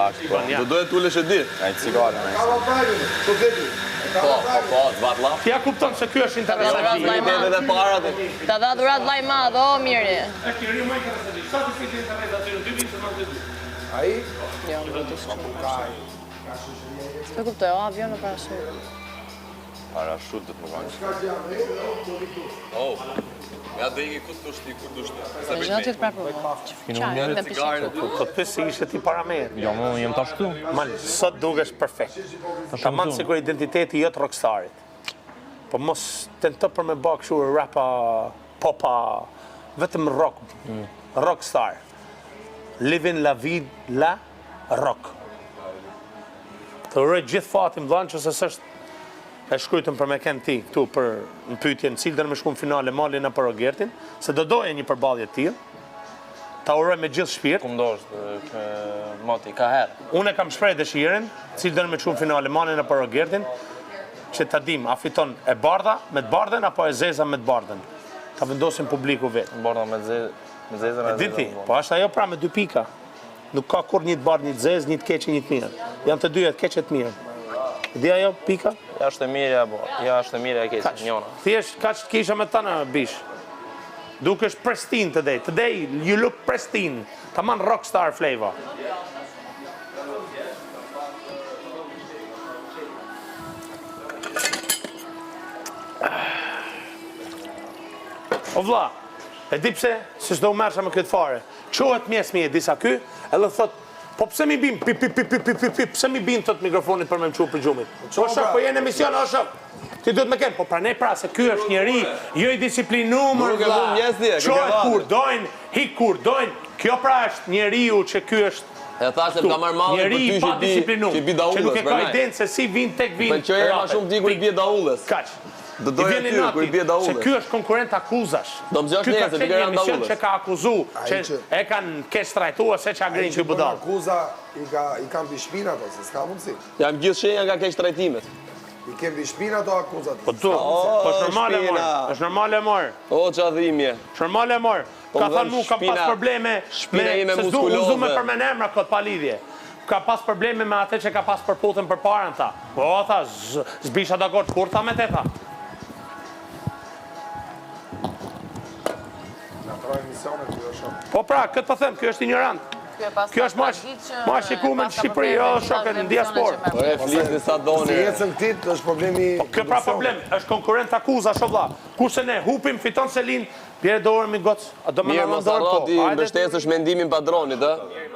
Bashkë, po. Do doje t'ullesh e di? Ai cigare, ai. Po, zbatlla. Ti ja kupton se ky është interesant. Edhe para ti. Ta dha dhurat vllai i madh, o miri. Është njeriu më interesant. Sa ti fitin internet aty në 2092. Ai? Jo, nuk do të shkoj. S'e kuptoj, o avion në parashut. Parashut do të më kanë. Oh. Ja dhe i kur dushti. Në gjënë të prapë Po të si ishe ti para me. Jo, më jem tash këtu. Man, sot dukesh perfekt. Ta manë sikur identiteti jot rockstarit. Po mos tento për me bë kështu rapa, popa, vetëm rock. Rockstar. Living la vie la rock. Të uroj gjithë fatin vllanë që s'është e shkrujtëm për me kënë ti këtu për në pyetjen cilë dhe në me shku në finale Malin apo Rogertin, se do doje një përballje të tillë. Ta uroj me gjithë shpirt. Ku ndosh moti ka herë. Unë kam shpreh dëshirën, cilë dhe në me shku në finale Malin apo Rogertin, që ta dim a fiton e bardha me të bardhen apo e zeza me të bardhen. Ta vendosin publiku vetë. Bardha me zezën E diti, po është ajo pra me 2 pika. Nuk ka kur një të bardh, një të zezë, një të keqe, një të mirë. Janë të dyja të keqe të mirë. Di ajo pika? Ja është e mirë apo? Ja është e mirë e keq, njëra. Thjesht kaq të kisha me tëna bish. Dukesh pristine today. Today you look pristine. Taman rockstar flavor. O vlla, e di pse se s'do merrsha me këtë fare. Çohet mjesmi e disa ky, edhe thot po pse mi bim, pse mi bim tot mikrofonit për me më çu për gjumit. Po shok, po jenë emision, o shok. Ti duhet me kenë, po pranej pra se ky është njeri, jo i disciplinuar, çohet kur dojnë, hik kur dojnë. Kjo pra është njeriu që ky është E thashtë e ka marrë mallin për ty që bi që nuk e ka daullës. idenë se si vin tek vin. Pëlqej ma shumë ti kur i bie daullës. Kaq. Do doja ty kur i bie Se daullës. ky është konkurrent akuzash. Do më zgjosh Ky ka nesër, ti qenë ke një rënë emision daullës. që ka akuzu, që e kanë keq trajtuar se ç'a grin që budall. Akuza i kam bi shpinë ato, se s'ka mundësi. Jam gjithë shenja nga keq trajtimet. I kem bi shpinë ato akuzat. Po tu, po është normale mor. Është normale mor. O qa dhimje. Është normale mor. Ka thënë mu kam pas probleme shpina ime muskuloze. Uzu me për emra kot pa lidhje. Ka pas probleme me atë që ka pas përputën për parën tha. Po tha, zbisha dakord kur tha me te tha. Na troj emisionet kjo është. Po pra, këtë po them, kjo është ignorant. Kjo është ma shikume në Shqipëri, jo shokën në diasporë. Po e flisni sa doni. Se jetën këtit është problemi... Kjo pra problem, është konkurent akuza, shovla. Kurse ne, hupim, fiton Selin, bjerë dorën mi gocë. Mirë, mos arro ti mbështesësh mendimin padronit, ë?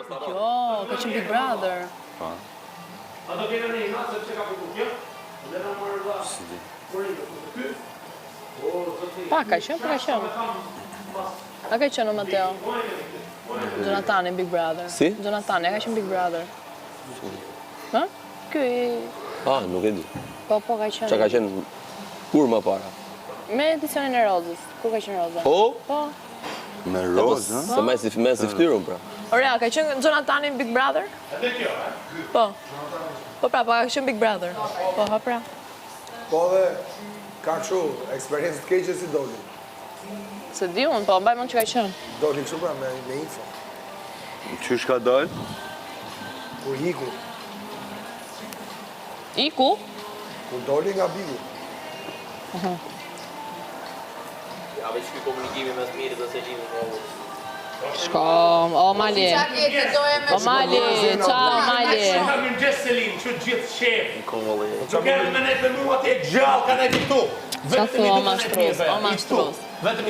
Jo, ka qenë Big Brother. A do kene një nga, sepse ka përku kjo? Dhe në mërë dha, Korinda, Pa, ka qenë, pa ka qenë. A ka qenë o Mateo? Jonathan Big Brother. Si? Jonathan, ka qenë Big Brother. Ha? Ky... Nuk e di. Po, ka qenë. Qa ka qenë kur më para? Me edicionin e Rozës. Ku ka qenë Roza? Po? Po. Me rozë, ha? Se me si ftyrun, pra. Orea, ka qenë Jonathan Big Brother? Edhe kjo, Po. Po pra, ka qenë Big Brother. Po, ha pra. Po dhe ka kështu eksperiencë të keqe si doli. Se di unë, po, mbaj mund që ka qenë. Doli kështu pra me info. Qysh ka dojnë? Kur hiku. Iku? Kur doli nga bigu. Ja, veç ky komunikimi mes Mirit dhe Selinit. Shko, o Mali. O Mali, ciao Mali. Shumë kam një gjesë Selin, që gjithë shef. Kolli. Nuk e me ne të mua të gjallë, ka ne këtu. Qa thu, o mashtrus, o mashtrus.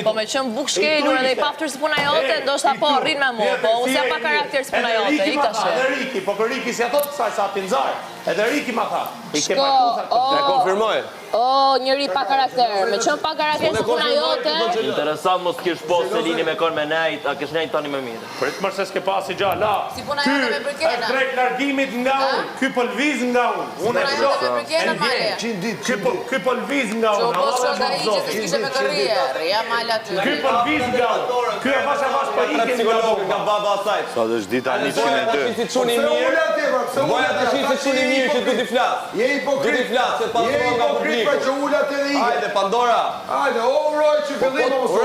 Po me qëmë buk shkelur edhe i paftër si puna jote, ndoshta po rrin me mu, po unë si pa karakter si puna jote, i ka shë. Edhe Riki, po kër Riki si ato të kësaj sa pinzar, edhe Riki ma tha. Shko, E konfirmoj. o njëri pa karakter, me qëmë pa karakter si puna jote. Interesant mos kish po Selini me kon me nejt, a kish nejt tani me mirë. Prit mërë se s'ke pasi gjallë, Si puna jote me Ky Bërkena. është drejt largimit nga unë, ky po lviz nga unë. Unë e shoh. me Bërkena, Mali. 100 ditë, Ky po lviz nga unë. Po shko da i që të s'kishe me kërrije, rria Mali aty. Ky po lviz nga unë. Ky e vash po ikin nga unë. Nga baba asaj. Sa dhe është dita 102. Si çuni mirë. pse Voja të shi se qeni mirë që du t'i flas. Je hipokrit. Du t'i flas, se pas Je nga hipokrit publiku. pa që ullat edhe ike. Hajde, Pandora. Hajde, o Roj që fillim mos u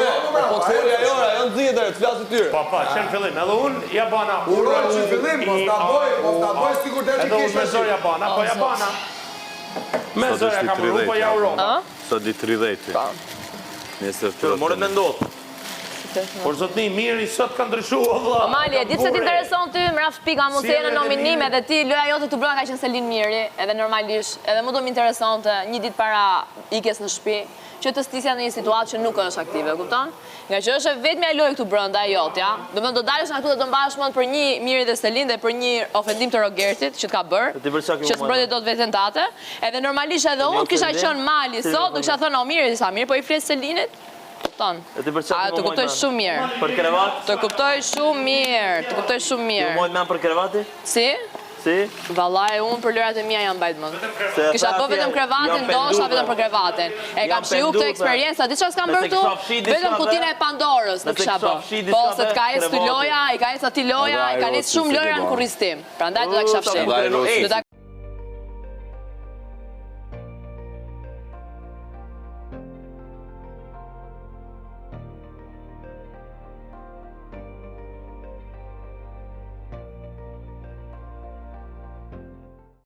Po të folja jora, janë zidër, të flasë tyre. Pa, qenë fillim, edhe unë jabana. Uroj që fillim, mos ta bëj sikur të Edhe unë kisha. me zor jabana, po jabana. Me zor ja kam rru, po ja urova. Sot di 30. Nesër Që morët me ndodhë. Por zotni, miri sot ka ndryshu, o vlla. Mali, e ditë se t'intereson ty, mraf pika mos e në nominim edhe ti, loja jote të brënda ka qenë Selin Miri, edhe normalisht, edhe mu do m'intereson të një ditë para ikjes në shtëpi, që të stisja në një situatë që nuk është aktive, kupton? Nga që është vetëm e lojë këtu brënda e jote, ja? Do më do dalësh nga këtu dhe do mbash mend për një Miri dhe Selin dhe për një ofendim të Rogertit që t'ka bërë, që s'mbrojtë do të vetentate, edhe normalisht edhe unë kisha qenë Mali sot, do kisha thënë o Miri, sa mirë, po i flet Selinit, kupton? A, të kuptoj shumë mirë. Për krevat? Të kuptoj shumë mirë, të kuptoj shumë mirë. Ju mojtë me për krevati? Si? Si? Vallaj, unë për lërat e mia jam bajt mënd. Kisha bë vetëm krevatin, ndoshta vetëm për krevatin. E kam shiu këtë eksperiencë, di çfarë s'kam bërë këtu? Vetëm kutinë e Pandorës nuk kisha bë. Po se të ka ecë ty loja, i ka ecë aty loja, i ka ecë shumë lojra në kurriztim. Prandaj do ta kisha fshirë.